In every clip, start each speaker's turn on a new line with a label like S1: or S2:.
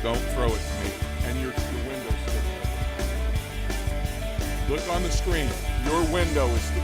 S1: Don't throw it to me. And your window's still open. Look on the screen. Your window is still.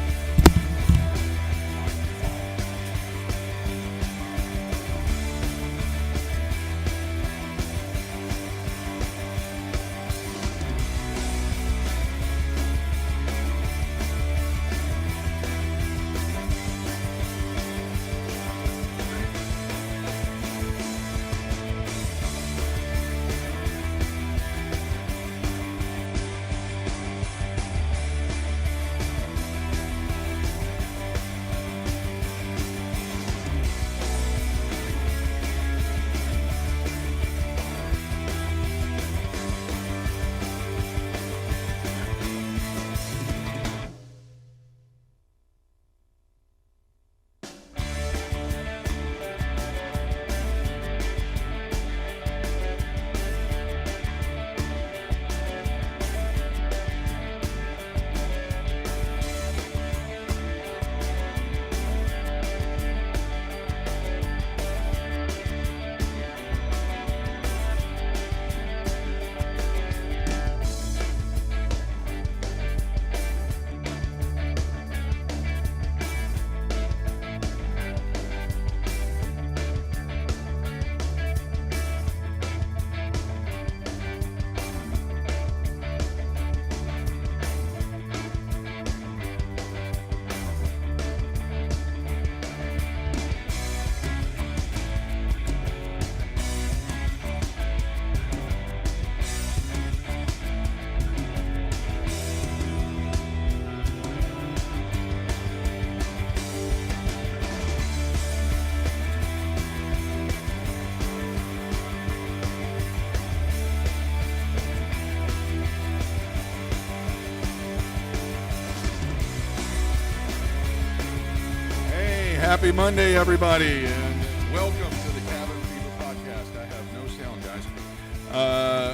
S1: Happy Monday, everybody, and welcome to the Cabin Fever Podcast. I have no sound, guys.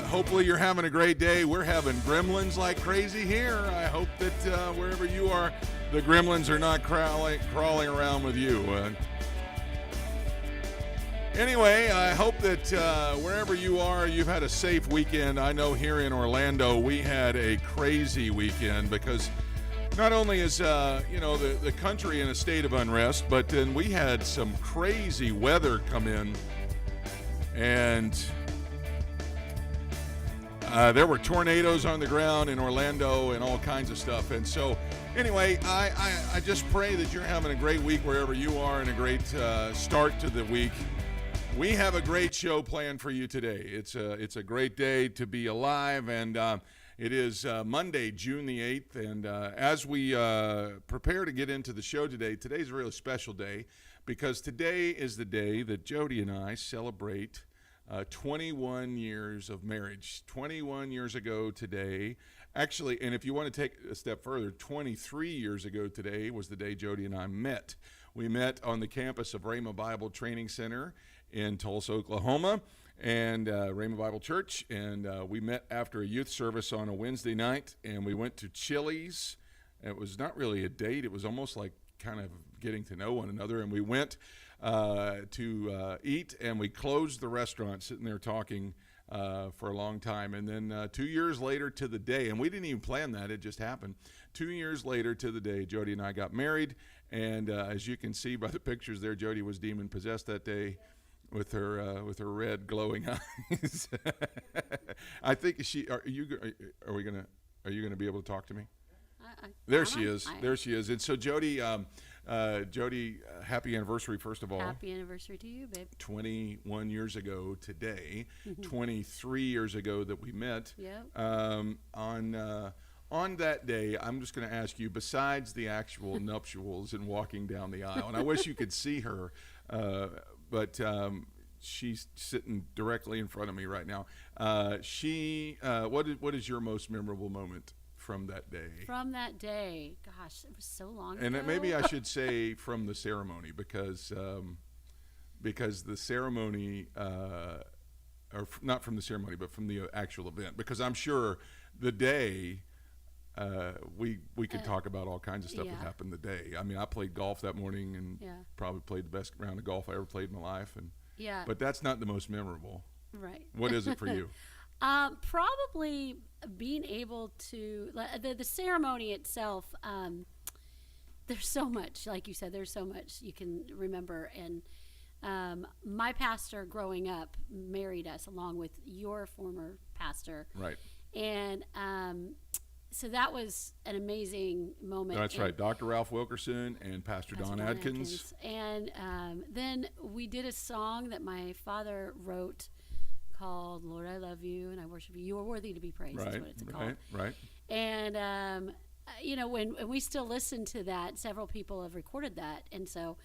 S1: Hopefully you're having a great day. We're having gremlins like crazy here. I hope that wherever you are, the gremlins are not crawling around with you. Anyway, I hope that wherever you are, you've had a safe weekend. I know here in Orlando, we had a crazy weekend because not only is, the country in a state of unrest, but then we had some crazy weather come in, and there were tornadoes on the ground in Orlando and all kinds of stuff. And so, anyway, I just pray that you're having a great week wherever you are and a great start to the week. We have a great show planned for you today. It's a great day to be alive, and it is Monday, June the 8th, and as we prepare to get into the show today, today's a really special day because today is the day that Jody and I celebrate 21 years of marriage. 21 years ago today, actually, and if you want to take a step further, 23 years ago today was the day Jody and I met. We met on the campus of Rhema Bible Training Center in Tulsa, Oklahoma, and Rhema Bible Church, and we met after a youth service on a Wednesday night, and we went to Chili's. It was not really a date. It was almost like kind of getting to know one another, and we went to eat, and we closed the restaurant, sitting there talking for a long time, and then 2 years later to the day, and we didn't even plan that, it just happened. 2 years later to the day, Jody and I got married, and as you can see by the pictures there, Jody was demon-possessed that day, with her red glowing eyes. I think are you gonna be able to talk to me? There she is. There she is. And so Jody, happy anniversary first of all.
S2: Happy anniversary to you, babe.
S1: 21 years ago today. 23 years ago that we met.
S2: Yep.
S1: On that day, I'm just going to ask you, besides the actual nuptials and walking down the aisle, and I wish you could see her. But she's sitting directly in front of me right now. What is your most memorable moment from that day?
S2: From that day, gosh, it was so long ago.
S1: And maybe I should say from the ceremony because the ceremony, or not from the ceremony, but from the actual event. Because I'm sure the day. We could talk about all kinds of stuff that happened the day. I mean, I played golf that morning and probably played the best round of golf I ever played in my life. But that's not the most memorable.
S2: Right.
S1: What is it for you?
S2: Probably being able to the ceremony itself. There's so much, like you said, there's so much you can remember. And my pastor growing up married us along with your former pastor.
S1: Right.
S2: And so that was an amazing moment.
S1: That's right. Dr. Ralph Wilkerson and Pastor Don Adkins.
S2: And then we did a song that my father wrote called Lord, I Love You and I Worship You. You are worthy to be praised. Right, is what it's called.
S1: Right.
S2: And, when we still listen to that, several people have recorded that. And so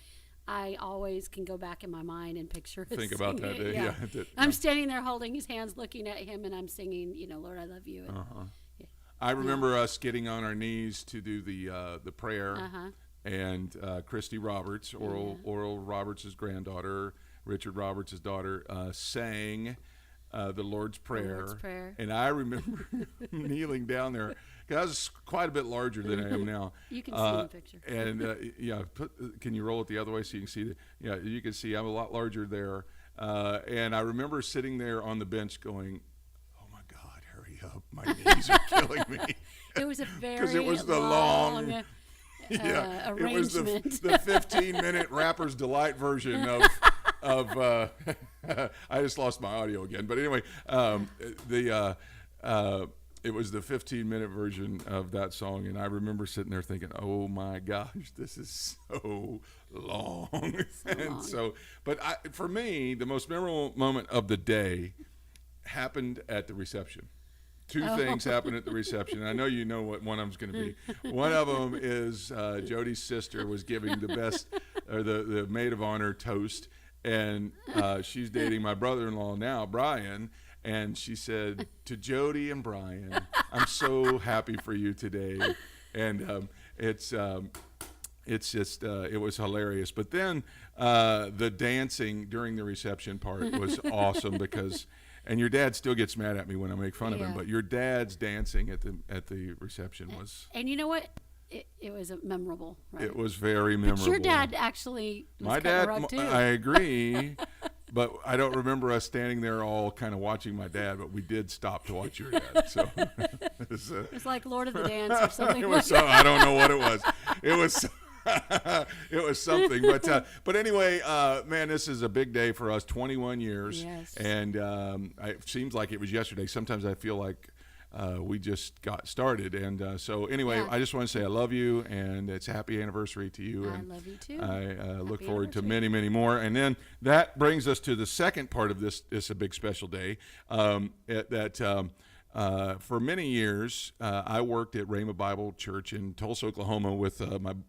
S2: I always can go back in my mind and picture
S1: Think about that day. Yeah.
S2: I'm standing there holding his hands, looking at him, and I'm singing, Lord, I Love You. And,
S1: I remember us getting on our knees to do the prayer, and Christy Roberts, Oral Roberts' granddaughter, Richard Roberts' daughter, sang the Lord's Prayer. And I remember kneeling down there, because I was quite a bit larger than I am now.
S2: You can see the picture.
S1: And can you roll it the other way so you can see? You can see I'm a lot larger there. And I remember sitting there on the bench going, up. My knees are killing me.
S2: It was a very
S1: because it was the long it was the 15-minute Rapper's Delight version of I just lost my audio again, but anyway, it was the 15-minute version of that song, and I remember sitting there thinking, oh my gosh, this is so long. For me, the most memorable moment of the day happened at the reception. Two things happened at the reception. I know you know what one of them's going to be. One of them is Jody's sister was giving the best, or the maid of honor toast, and she's dating my brother-in-law now, Brian, and she said to Jody and Brian, "I'm so happy for you today," and it's just it was hilarious. But then the dancing during the reception part was awesome because. And your dad still gets mad at me when I make fun of him, but your dad's dancing at the reception was.
S2: And you know what? It was memorable. Right?
S1: It was very memorable.
S2: But your dad actually was
S1: my dad,
S2: up too.
S1: I agree, but I don't remember us standing there all kind of watching my dad. But we did stop to watch your dad. So
S2: it was like Lord of the Dance or something.
S1: It was I don't know what it was. It was. It was something, but anyway, man, this is a big day for us. 21 years,
S2: yes.
S1: And it seems like it was yesterday. Sometimes I feel like we just got started, and so anyway, I just want to say I love you, and it's a happy anniversary to you.
S2: I love you too.
S1: I look forward to many, many more, and then that brings us to the second part of this. It's a big special day. For many years, I worked at Rhema Bible Church in Tulsa, Oklahoma with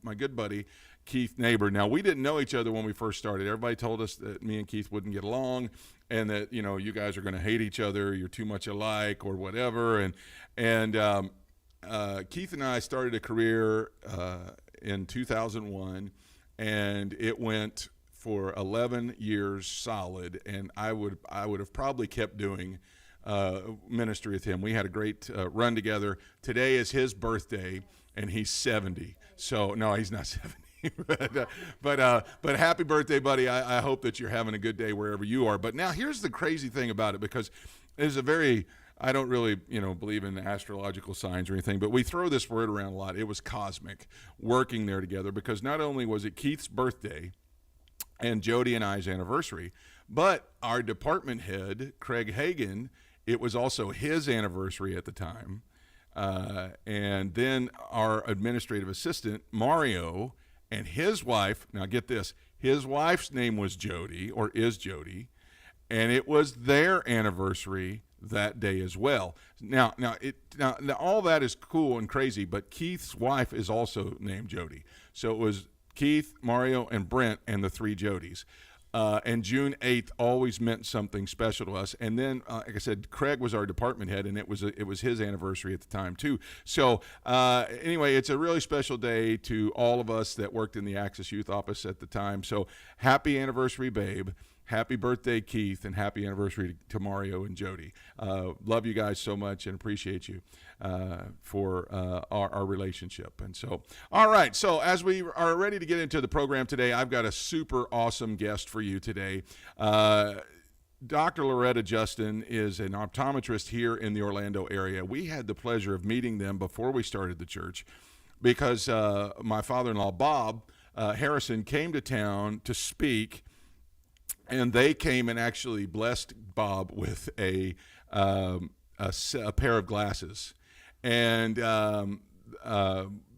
S1: my good buddy, Keith Neighbor. Now, we didn't know each other when we first started. Everybody told us that me and Keith wouldn't get along and that, you guys are going to hate each other, you're too much alike or whatever. And Keith and I started a career in 2001, and it went for 11 years solid, and I would have probably kept doing ministry with him. We had a great run together. Today is his birthday, and he's 70. So no, he's not 70. but happy birthday, buddy. I hope that you're having a good day wherever you are. But now here's the crazy thing about it, because there's I don't really, believe in astrological signs or anything, but we throw this word around a lot. It was cosmic working there together, because not only was it Keith's birthday and Jody and I's anniversary, but our department head, Craig Hagan, it was also his anniversary at the time. And then our administrative assistant, Mario, and his wife, now get this, his wife's name was Jody, or is Jody, and it was their anniversary that day as well. Now all that is cool and crazy, but Keith's wife is also named Jody. So it was Keith, Mario, and Brent, and the three Jodys. And June 8th always meant something special to us. And then, like I said, Craig was our department head, and it was his anniversary at the time too. So anyway, it's a really special day to all of us that worked in the Access Youth Office at the time. So happy anniversary, babe. Happy birthday, Keith, and happy anniversary to Mario and Jody. Love you guys so much and appreciate you for our relationship. And so, all right, so as we are ready to get into the program today, I've got a super awesome guest for you today. Dr. Lauretta Justin is an optometrist here in the Orlando area. We had the pleasure of meeting them before we started the church because my father-in-law, Bob Harrison, came to town to speak, and they came and actually blessed Bob with a pair of glasses. And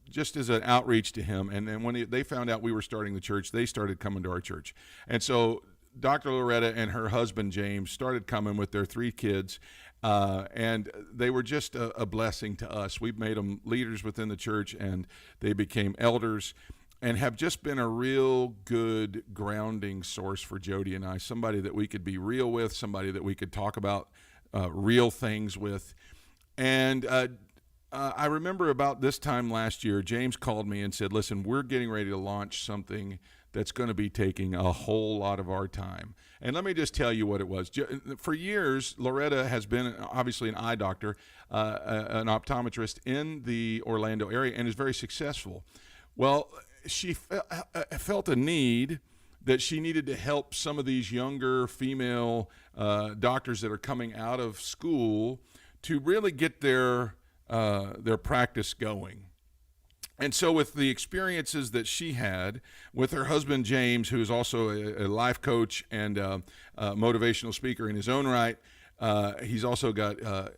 S1: just as an outreach to him. And then when they found out we were starting the church, they started coming to our church. And so Dr. Lauretta and her husband, James, started coming with their 3 kids, and they were just a blessing to us. We've made them leaders within the church, and they became elders and have just been a real good grounding source for Jody and I, somebody that we could be real with, somebody that we could talk about real things with. And I remember about this time last year, James called me and said, listen, we're getting ready to launch something that's going to be taking a whole lot of our time. And let me just tell you what it was. For years, Lauretta has been obviously an eye doctor, an optometrist in the Orlando area, and is very successful. Well, she felt a need that she needed to help some of these younger female doctors that are coming out of school to really get their practice going. And so with the experiences that she had with her husband, James, who is also a life coach and a motivational speaker in his own right, he's also got,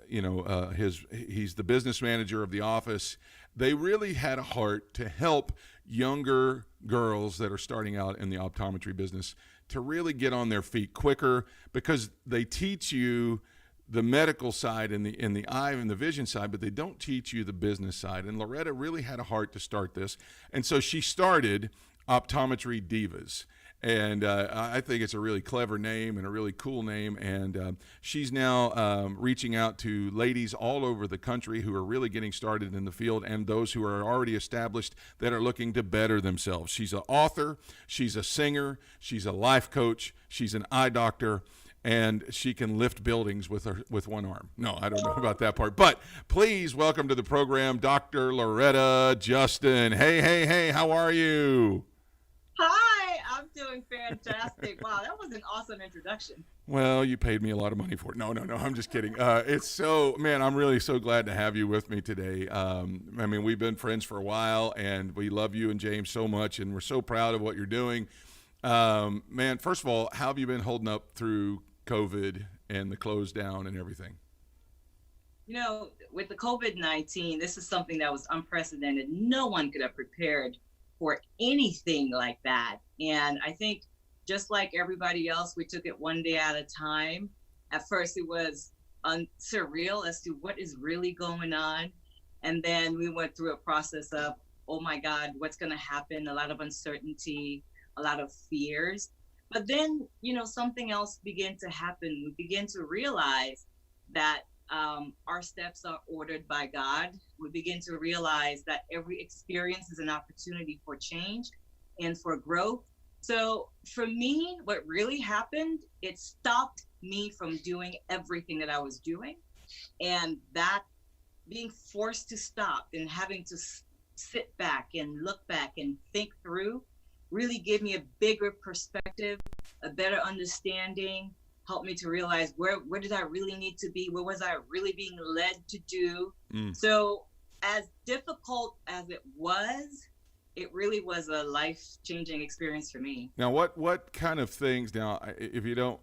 S1: he's the business manager of the office. They really had a heart to help younger girls that are starting out in the optometry business to really get on their feet quicker, because they teach you the medical side and the eye and the vision side, but they don't teach you the business side. And Lauretta really had a heart to start this. And so she started Optometry Divas. And I think it's a really clever name and a really cool name. And she's now reaching out to ladies all over the country who are really getting started in the field, and those who are already established that are looking to better themselves. She's an author, she's a singer, she's a life coach, she's an eye doctor, and she can lift buildings with one arm. No, I don't know about that part. But please welcome to the program, Dr. Lauretta Justin. Hey, how are you?
S3: Hi, I'm doing fantastic. Wow, that was an awesome introduction.
S1: Well, you paid me a lot of money for it. No, I'm just kidding. I'm really so glad to have you with me today. We've been friends for a while, and we love you and James so much, and we're so proud of what you're doing. First of all, how have you been holding up through COVID and the close down and everything?
S3: You know, with the COVID-19, this is something that was unprecedented. No one could have prepared for anything like that. And I think just like everybody else, we took it one day at a time. At first, it was surreal as to what is really going on. And then we went through a process of, oh my God, what's going to happen? A lot of uncertainty, a lot of fears. But then, something else began to happen. We began to realize that our steps are ordered by God. We begin to realize that every experience is an opportunity for change and for growth. So for me, what really happened, it stopped me from doing everything that I was doing. And that being forced to stop and having to sit back and look back and think through really gave me a bigger perspective, a better understanding, helped me to realize where did I really need to be? Where was I really being led to do? So as difficult as it really was a life-changing experience for me.
S1: Now, what kind of things, now, if you don't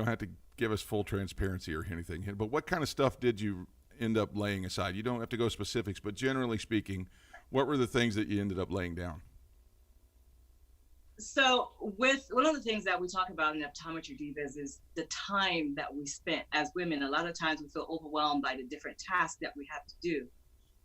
S1: have to give us full transparency or anything, but what kind of stuff did you end up laying aside? You don't have to go specifics, but generally speaking, what were the things that you ended up laying down?
S3: So with one of the things that we talk about in Optometry Divas is the time that we spent as women. A lot of times we feel overwhelmed by the different tasks that we have to do.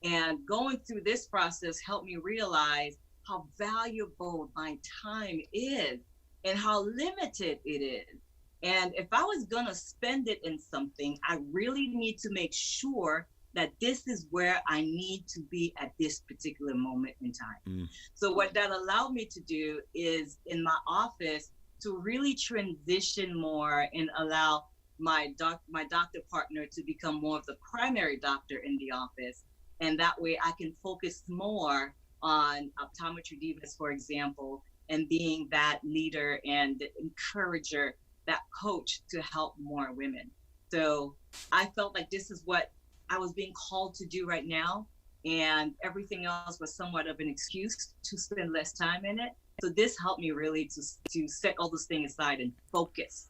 S3: And going through this process helped me realize how valuable my time is and how limited it is. And if I was going to spend it in something, I really need to make sure that this is where I need to be at this particular moment in time. So what that allowed me to do is in my office to really transition more and allow my doctor partner to become more of the primary doctor in the office. And that way I can focus more on Optometry Divas, for example, and being that leader and encourager that coach to help more women. So I felt like this is what I was being called to do right now. And everything else was somewhat of an excuse to spend less time in it. So this helped me really to set all those things aside and focus.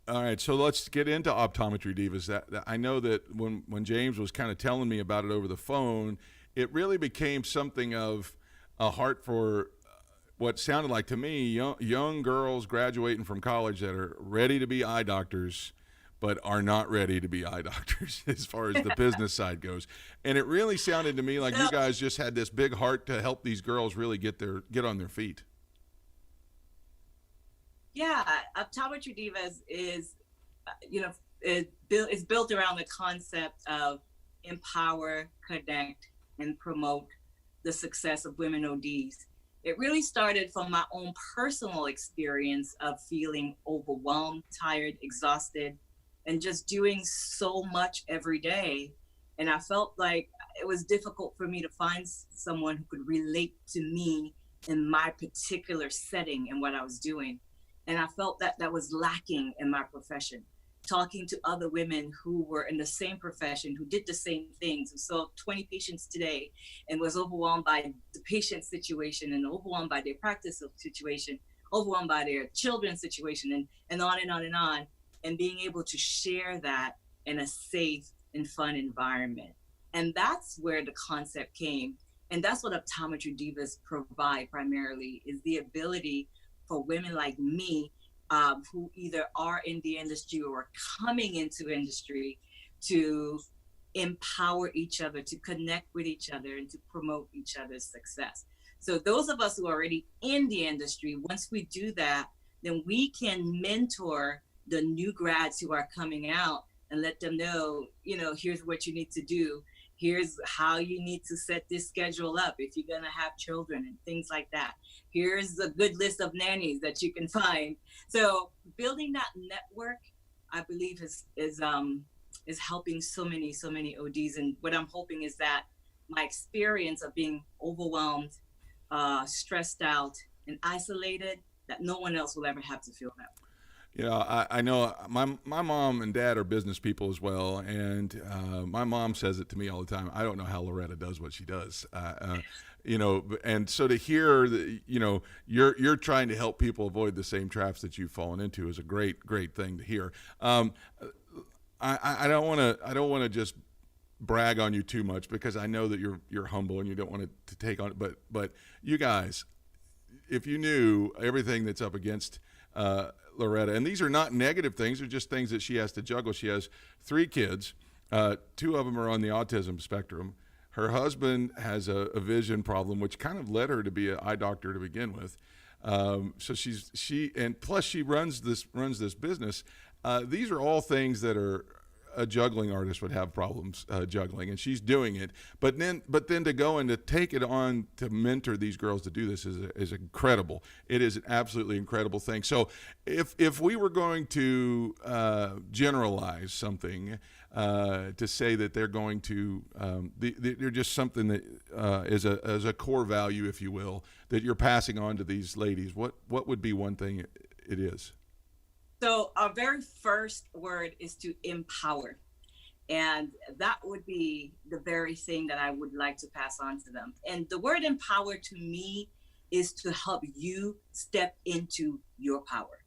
S1: All right, so let's get into Optometry Divas. That I know that when James was kind of telling me about it over the phone, it really became something of a heart for what sounded like to me young girls graduating from college that are ready to be eye doctors, but are not ready to be eye doctors as far as the business side goes. And it really sounded to me like you guys just had this big heart to help these girls really get on their feet.
S3: Yeah, Optometry Divas is, it's built around the concept of empower, connect, and promote the success of women ODs. It really started from my own personal experience of feeling overwhelmed, tired, exhausted, and just doing so much every day. And I felt like it was difficult for me to find someone who could relate to me in my particular setting and what I was doing. And I felt that that was lacking in my profession. Talking to other women who were in the same profession, who did the same things, who saw 20 patients today and was overwhelmed by the patient situation and overwhelmed by their practice situation, overwhelmed by their children's situation, and on and on and on, and being able to share that in a safe and fun environment. And that's where the concept came. And that's what Optometry Divas provide primarily, is the ability for women like me who either are in the industry or coming into industry to empower each other, to connect with each other, and to promote each other's success. So those of us who are already in the industry, once we do that, then we can mentor the new grads who are coming out and let them know, here's what you need to do. Here's how you need to set this schedule up if you're going to have children and things like that. Here's a good list of nannies that you can find. So building that network, I believe is helping so many ODs. And what I'm hoping is that my experience of being overwhelmed, stressed out, and isolated, that no one else will ever have to feel that.
S1: I know my mom and dad are business people as well, and my mom says it to me all the time. I don't know how Lauretta does what she does, and so to hear that, you're trying to help people avoid the same traps that you've fallen into is a great thing to hear. I don't want to just brag on you too much, because I know that you're humble and you don't want to take on it, but you guys, if you knew everything that's up against Lauretta, and these are not negative things, they're just things that she has to juggle. She has 3 kids, 2 of them are on the autism spectrum. Her husband has a vision problem, which kind of led her to be an eye doctor to begin with. So and plus she runs this business. These are all things that a juggling artist would have problems juggling, and she's doing it. But then to go and to take it on to mentor these girls to do this is incredible. It is an absolutely incredible thing. So if we were going to generalize something to say that they're going to they're just something that is a core value, if you will, that you're passing on to these ladies, what would be one thing it is?
S3: So our very first word is to empower. And that would be the very thing that I would like to pass on to them. And the word empower to me is to help you step into your power.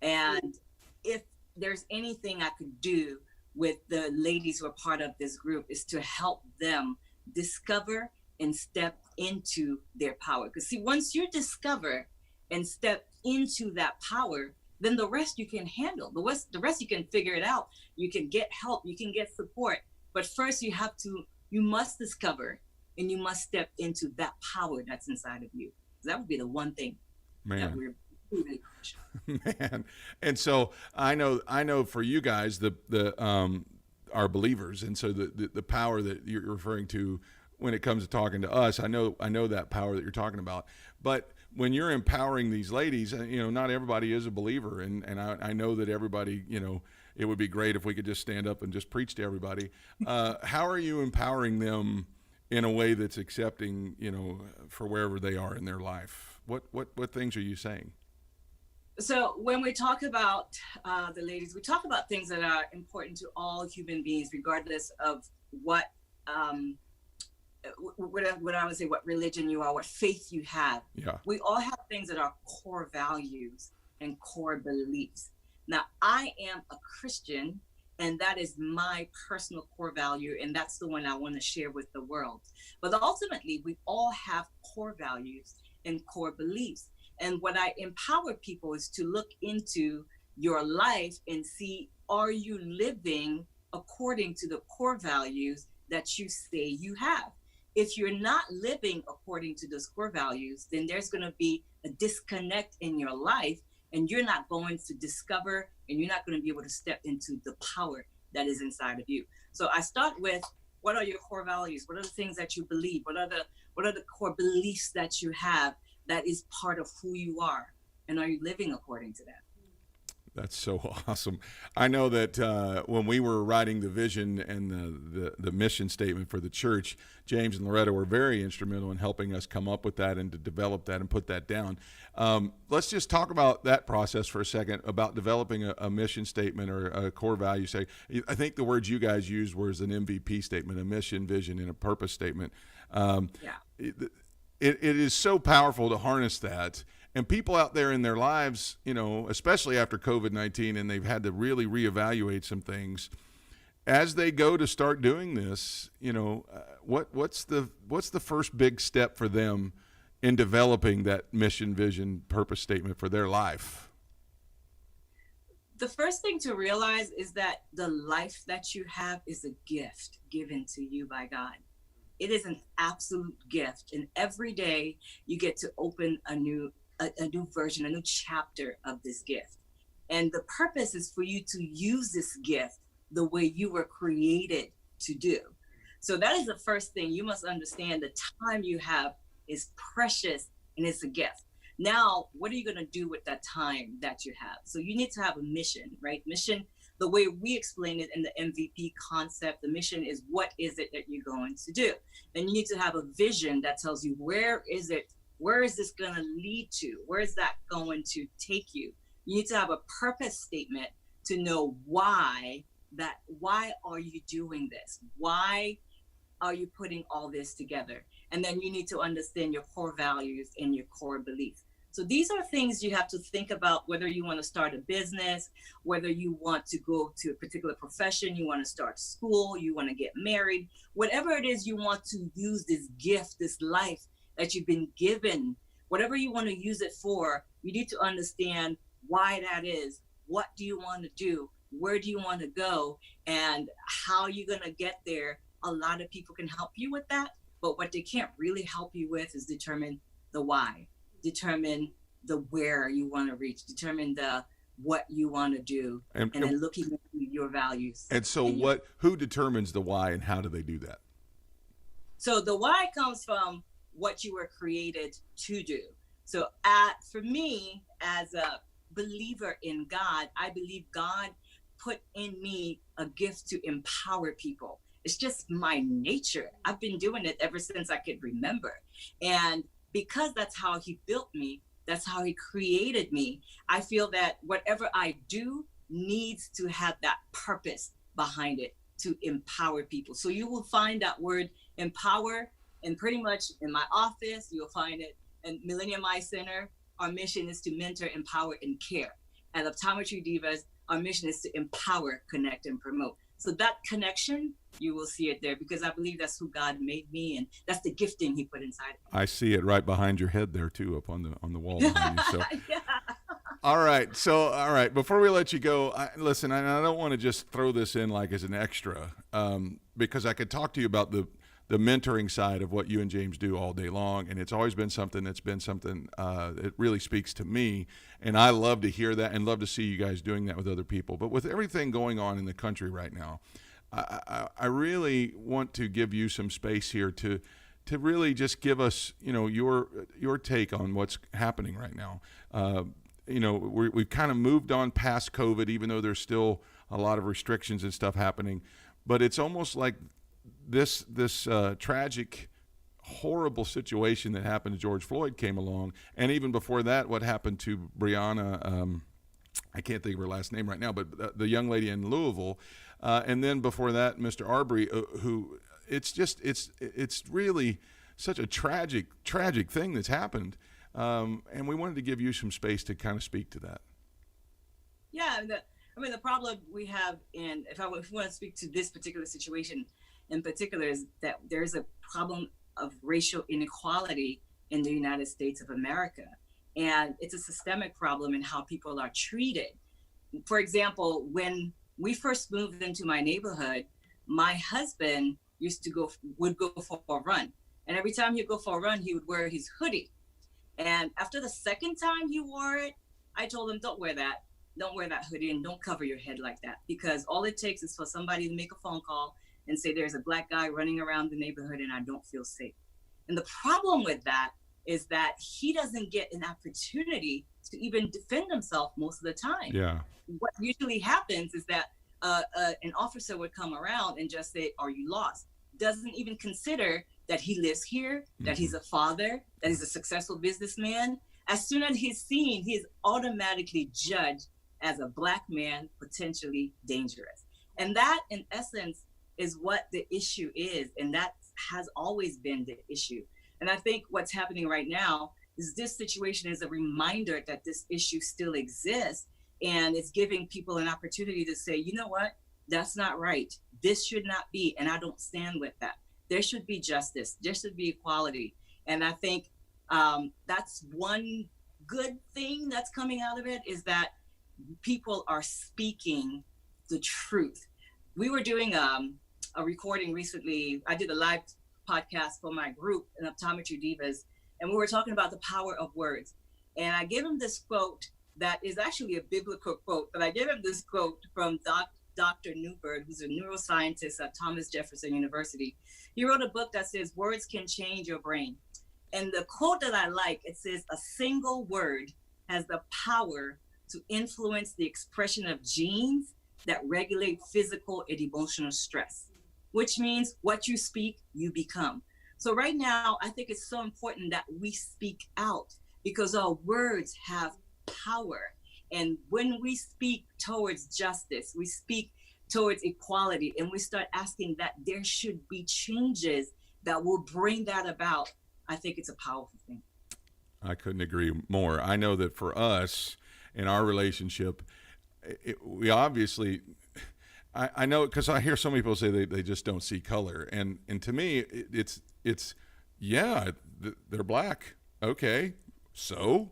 S3: And if there's anything I could do with the ladies who are part of this group, is to help them discover and step into their power. Because see, once you discover and step into that power, then the rest you can handle. The rest you can figure it out. You can get help, you can get support. But first you must discover and you must step into that power that's inside of you. That would be the one thing that we're really crucial.
S1: Man. And so I know for you guys, our believers, and so the power that you're referring to when it comes to talking to us, I know that power that you're talking about. But when you're empowering these ladies, not everybody is a believer, and I know that everybody, it would be great if we could just stand up and just preach to everybody. How are you empowering them in a way that's accepting, for wherever they are in their life? What things are you saying?
S3: So when we talk about the ladies, we talk about things that are important to all human beings, regardless of what what I would say, what religion you are, what faith you have.
S1: Yeah.
S3: We all have things that are core values and core beliefs. Now, I am a Christian, and that is my personal core value, and that's the one I want to share with the world. But ultimately, we all have core values and core beliefs. And what I empower people is to look into your life and see, are you living according to the core values that you say you have? If you're not living according to those core values, then there's going to be a disconnect in your life, and you're not going to discover, and you're not going to be able to step into the power that is inside of you. So I start with, what are your core values? What are the things that you believe? What are the core beliefs that you have that is part of who you are? And are you living according to that?
S1: That's so awesome. I know that when we were writing the vision and the mission statement for the church, James and Lauretta were very instrumental in helping us come up with that and to develop that and put that down. Let's just talk about that process for a second, about developing a mission statement or a core value. Say, I think the words you guys used was an MVP statement, a mission, vision, and a purpose statement. It is so powerful to harness that. And people out there in their lives, you know, especially after COVID-19, and they've had to really reevaluate some things, as they go to start doing this, you know, what's the first big step for them in developing that mission, vision, purpose statement for their life?
S3: The first thing to realize is that the life that you have is a gift given to you by God. It is an absolute gift, and every day you get to open a new version, a new chapter of this gift. And the purpose is for you to use this gift the way you were created to do. So that is the first thing. You must understand the time you have is precious and it's a gift. Now, what are you going to do with that time that you have? So you need to have a mission, right? Mission, the way we explain it in the MVP concept, the mission is, what is it that you're going to do? And you need to have a vision that tells you, where is this going to lead to? Where is that going to take you? You need to have a purpose statement to know why are you doing this? Why are you putting all this together? And then you need to understand your core values and your core beliefs. So these are things you have to think about, whether you want to start a business, whether you want to go to a particular profession, you want to start school, you want to get married, whatever it is you want to use this gift, this life that you've been given, whatever you want to use it for, you need to understand why that is. What do you want to do? Where do you want to go? And how are you going to get there? A lot of people can help you with that, but what they can't really help you with is determine the why, determine the where you want to reach, determine the what you want to do, and then looking at your values.
S1: And so who determines the why, and how do they do that?
S3: So the why comes from what you were created to do. So for me, as a believer in God, I believe God put in me a gift to empower people. It's just my nature. I've been doing it ever since I could remember. And because that's how he built me, that's how he created me, I feel that whatever I do needs to have that purpose behind it to empower people. So you will find that word empower, and pretty much in my office, you'll find it in Millennium Eye Center. Our mission is to mentor, empower, and care. At Optometry Divas, our mission is to empower, connect, and promote. So that connection, you will see it there, because I believe that's who God made me, and that's the gifting he put inside of me.
S1: I see it right behind your head there too, up on the wall behind you. So.
S3: Yeah.
S1: All right. Before we let you go, listen, I don't want to just throw this in like as an extra, because I could talk to you about the mentoring side of what you and James do all day long, and it's always been something that really speaks to me, and I love to hear that and love to see you guys doing that with other people. But with everything going on in the country right now, I really want to give you some space here to really just give us, your take on what's happening right now. We've kind of moved on past COVID, even though there's still a lot of restrictions and stuff happening, but it's almost like this tragic, horrible situation that happened to George Floyd came along, and even before that, what happened to Breonna, I can't think of her last name right now, but the young lady in Louisville, and then before that, Mr. Arbery, who it's really such a tragic thing that's happened, and we wanted to give you some space to kind of speak to that.
S3: Yeah, the problem we have, if we want to speak to this particular situation in particular, is that there's a problem of racial inequality in the United States of America. And it's a systemic problem in how people are treated. For example, when we first moved into my neighborhood, my husband would go for a run. And every time he'd go for a run, he would wear his hoodie. And after the second time he wore it, I told him, don't wear that hoodie, and don't cover your head like that, because all it takes is for somebody to make a phone call and say there's a black guy running around the neighborhood and I don't feel safe. And the problem with that is that he doesn't get an opportunity to even defend himself most of the time.
S1: Yeah.
S3: What usually happens is that an officer would come around and just say, are you lost? Doesn't even consider that he lives here, that he's a father, that he's a successful businessman. As soon as he's seen, he is automatically judged as a black man, potentially dangerous. And that, in essence, is what the issue is. And that has always been the issue. And I think what's happening right now is this situation is a reminder that this issue still exists. And it's giving people an opportunity to say, you know what, that's not right. This should not be. And I don't stand with that. There should be justice. There should be equality. And I think that's one good thing that's coming out of it, is that people are speaking the truth. We were doing a recording recently. I did a live podcast for my group in Optometry Divas, and we were talking about the power of words. And I gave him this quote that is actually a biblical quote, but I gave him this quote from Dr. Newberg, who's a neuroscientist at Thomas Jefferson University. He wrote a book that says, words can change your brain. And the quote that I like, it says, a single word has the power to influence the expression of genes that regulate physical and emotional stress, which means what you speak, you become. So right now, I think it's so important that we speak out, because our words have power. And when we speak towards justice, we speak towards equality, and we start asking that there should be changes that will bring that about, I think it's a powerful thing.
S1: I couldn't agree more. I know that for us in our relationship, we obviously, I know, because I hear some people say they just don't see color. And to me, it's yeah, they're black. Okay, so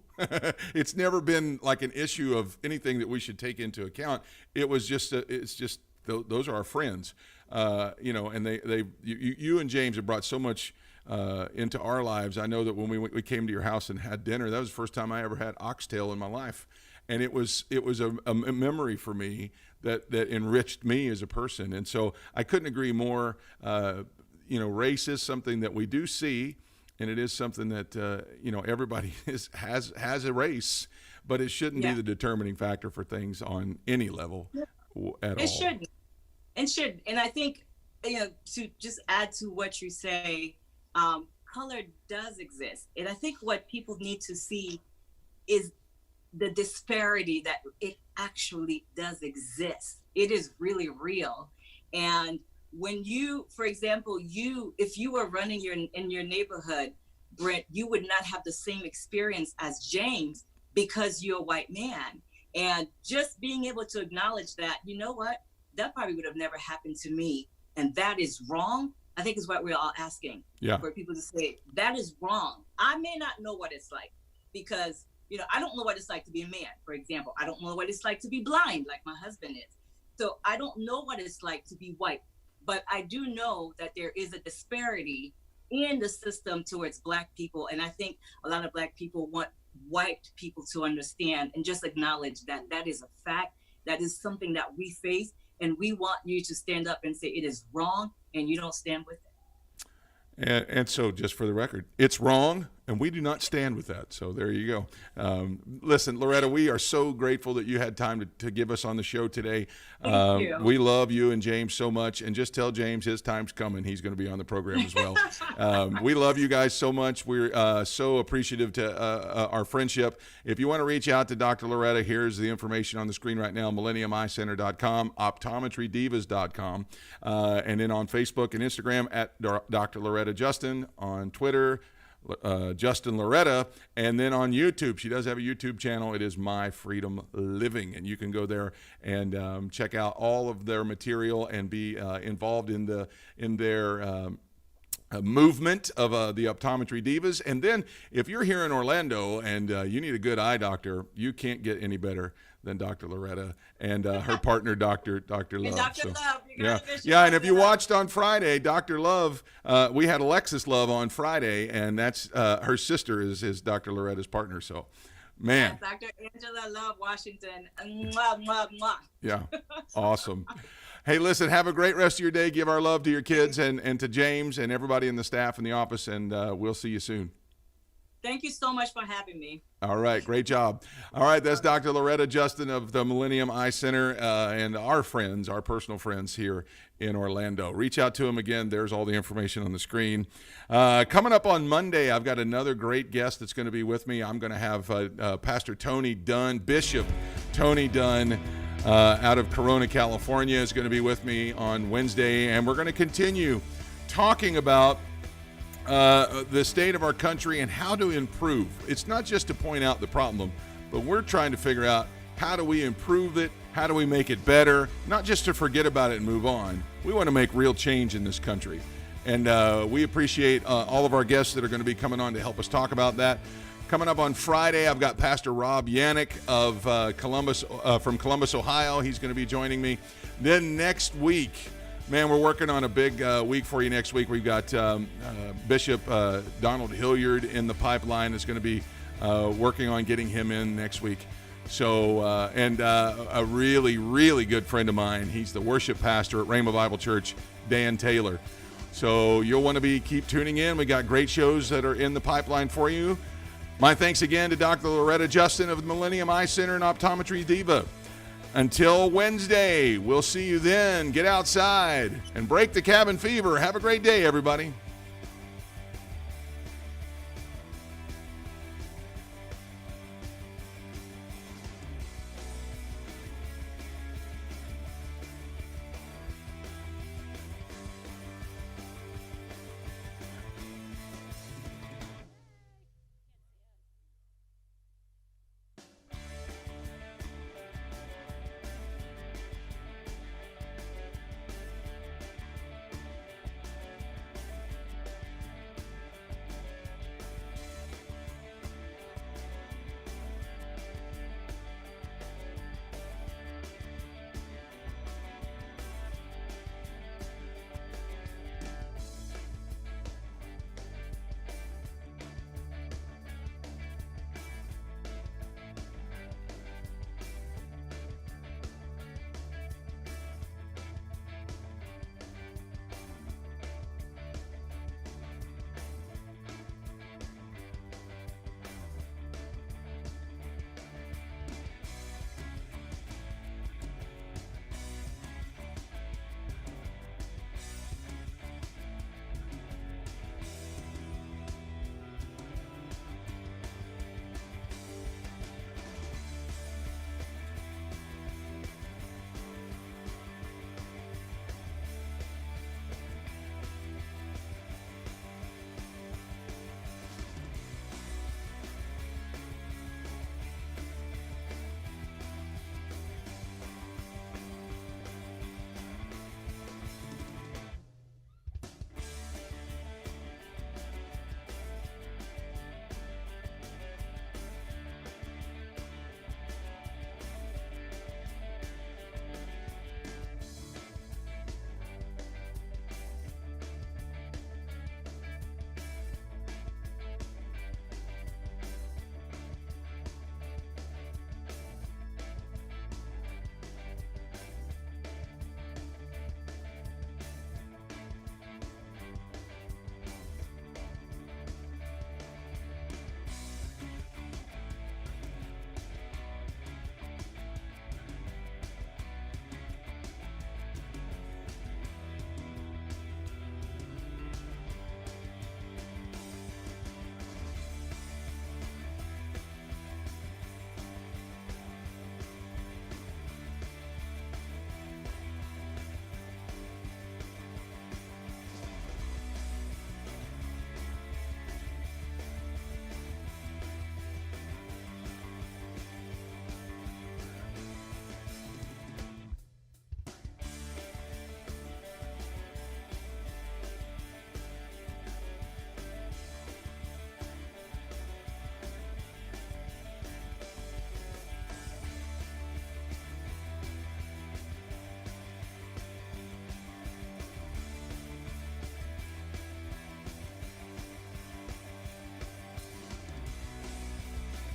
S1: it's never been like an issue of anything that we should take into account. It was just, those are our friends, and you and James have brought so much into our lives. I know that when we came to your house and had dinner, that was the first time I ever had oxtail in my life. And it was a memory for me that enriched me as a person. And so I couldn't agree more. Race is something that we do see, and it is something that everybody has a race, but it shouldn't be the determining factor for things on any level at all.
S3: It shouldn't. And I think, to just add to what you say, color does exist. And I think what people need to see is the disparity that it actually does exist. It is really real. And when you, for example, if you were running in your neighborhood, Brent, you would not have the same experience as James because you're a white man. And just being able to acknowledge that, you know what, that probably would have never happened to me, and that is wrong, I think is what we're all asking.
S1: Yeah.
S3: For people to say, that is wrong. I may not know what it's like, because I don't know what it's like to be a man, for example. I don't know what it's like to be blind, like my husband is. So I don't know what it's like to be white, but I do know that there is a disparity in the system towards Black people. And I think a lot of Black people want white people to understand and just acknowledge that that is a fact. That is something that we face. And we want you to stand up and say it is wrong, and you don't stand with it.
S1: And so, just for the record, it's wrong, And we do not stand with that. So there you go. Listen, Lauretta, we are so grateful that you had time to give us on the show today.
S3: Thank you.
S1: We love you and James so much. And just tell James his time's coming. He's going to be on the program as well. We love you guys so much. We're so appreciative to our friendship. If you want to reach out to Dr. Lauretta, here's the information on the screen right now, millenniumeyecenter.com, optometrydivas.com, and then on Facebook and Instagram at Dr. Lauretta Justin, on Twitter, Justin Lauretta, and then on YouTube. She does have a YouTube channel. It is My Freedom Living, and you can go there and check out all of their material and be involved in their movement of the Optometry Divas. And then if you're here in Orlando and you need a good eye doctor, you can't get any better than Dr. Lauretta and her partner, Dr. Love.
S3: And Dr. Love.
S1: Yeah. And if you watched on Friday, Dr. Love, we had Alexis Love on Friday, and that's her sister is Dr. Loretta's partner. So, man.
S3: Yes, Dr. Angela Love Washington. Mwah, mwah, mwah.
S1: Yeah. Awesome. Hey, listen, have a great rest of your day. Give our love to your kids and to James and everybody in the staff in the office, and we'll see you soon.
S3: Thank you so much for having me.
S1: All right, great job. All right, that's Dr. Lauretta Justin of the Millennium Eye Center and our friends, our personal friends here in Orlando. Reach out to him again. There's all the information on the screen. Coming up on Monday, I've got another great guest that's going to be with me. I'm going to have Pastor Tony Dunn, Bishop Tony Dunn, out of Corona, California, is going to be with me on Wednesday, and we're going to continue talking about the state of our country and how to improve. It's not just to point out the problem, but we're trying to figure out how do we improve it, how do we make it better, not just to forget about it and move on. We want to make real change in this country. And we appreciate all of our guests that are going to be coming on to help us talk about that. Coming up on Friday, I've got Pastor Rob Yannick of from Columbus, Ohio. He's going to be joining me. Then next week, man, we're working on a big week for you next week. We've got Bishop Donald Hilliard in the pipeline. Is going to be working on getting him in next week. So, and a really, really good friend of mine. He's the worship pastor at Rhema Bible Church, Dan Taylor. So you'll want to keep tuning in. We got great shows that are in the pipeline for you. My thanks again to Dr. Lauretta Justin of the Millennium Eye Center and Optometry Diva. Until Wednesday, we'll see you then. Get outside and break the cabin fever. Have a great day, everybody.